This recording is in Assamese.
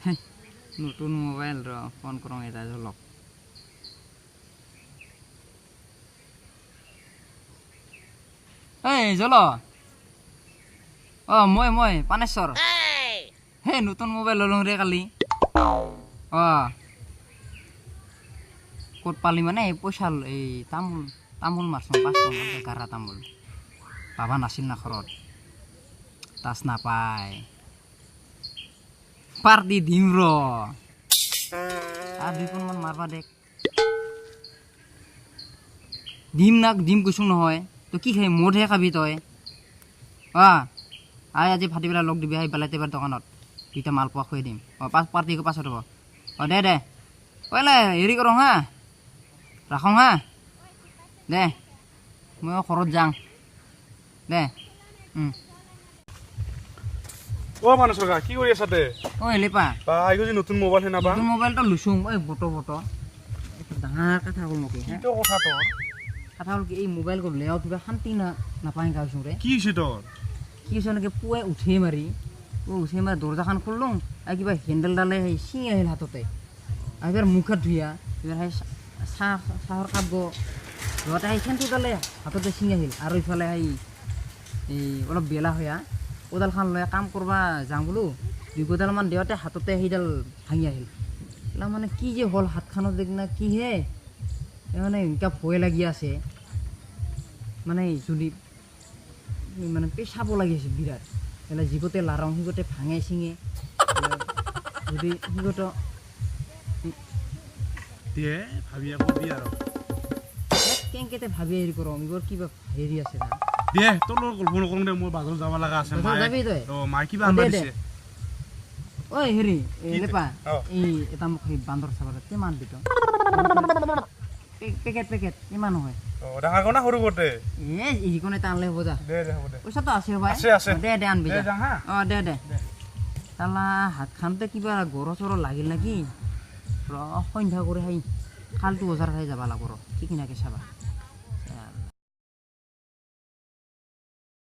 নতুন মোবাইল ৰ ফোন কৰং এটা ঝলক এই জল মই পানেশ্বৰ হে নতুন মোবাইল ললং ৰে কালি ক'ত পালি মানে পইচা এই তামোল মাৰচোন 5 গাৰা তামোল পাবা নাছিল না ঘৰত তাছ নাপায় পাৰ্টি দিম ৰ আৰু 2 মান মাৰবা দেখ দিম কৈছো নহয় তই কি খাই মদহে খাবি তই আই আজি ভাটিবেলা লগ দিবি আহি বেলাতে বাৰ দোকানত 2টা মাল পোৱা খুৱাই দিম পাৰ্টি পাছত হ'ব দে পहिले হেৰি কৰোঁ হা ৰাখোঁ হা দে মই ঘৰত যাওঁ দে মানস কাকা কি কৰি আছা তে হেলিপা আজি নতুন মোবাইল হে নাবা নতুন মোবাইলটো লুচুং বট ডাঙৰ কথা হ'ল মোক কি তো কথা তোৰ কথা হ'ল কি এই মোবাইল কৰিলে আৰু কিবা শান্তি নাপায় গাঁওচোন ৰে কি হৈছে তোৰ কি হৈছে এনেকৈ পুৱাই উঠি মাৰি দৰ্জাখন খুলিলোঁ আৰু কিবা হেণ্ডেলডালে সেই ছিঙি আহিল হাততে আৰু এবাৰ মুখ হাত ধুইয়া এবাৰ সেই চাহৰ কাপ যোৱাতে সেই চেণ্টুডালে হাততে ছিঙি আহিল আৰু ইফালে সেই এই অলপ বেলা হৈয়া কোদালখন লৈ কাম কৰিব যাওঁ বোলো 2 কোদালমান দিওঁতে হাততে সেইডাল ভাঙি আহিল মানে কি যে হ'ল হাতখনত দেখ না কি হে মানে এনেকুৱা ভয় লাগি আছে মানে যদি মানে পেচাব লাগি আছে বিৰাট এলা যিগতে লাৰং সিগতে ভাঙে চিঙে যদি সিগত দিয়ে ভাবি আকৌ দি আৰু কেংকেতে ভাবি হেৰি কৰোঁ ইগৰ কিবা হেৰি আছে না দিয়ে তোৰ গল্প নকৰোঁ দে মোৰ বাজাৰত যাব লগা আছে যাবি তই মাই কিবা আনবা দিছে ঐ হেৰি লেপা এই এটা মোক সেই বান্দৰ চাবলৈ কিমান দিত পেকেট কিমান হয় ডাঙৰ কোনা সৰু কৰতে এইকণ এটা আনলে হ'ব যা হ'ব দে পইচাটো আছে ভাই আছে দে আনবি যা হা দে তালা হাতখানতে কিবা গৰ চৰ লাগিল নেকি সন্ধ্যা কৰি সেই খালটো বজাৰ খাই যাব লাগিব ৰ কি কিনাকে চাবা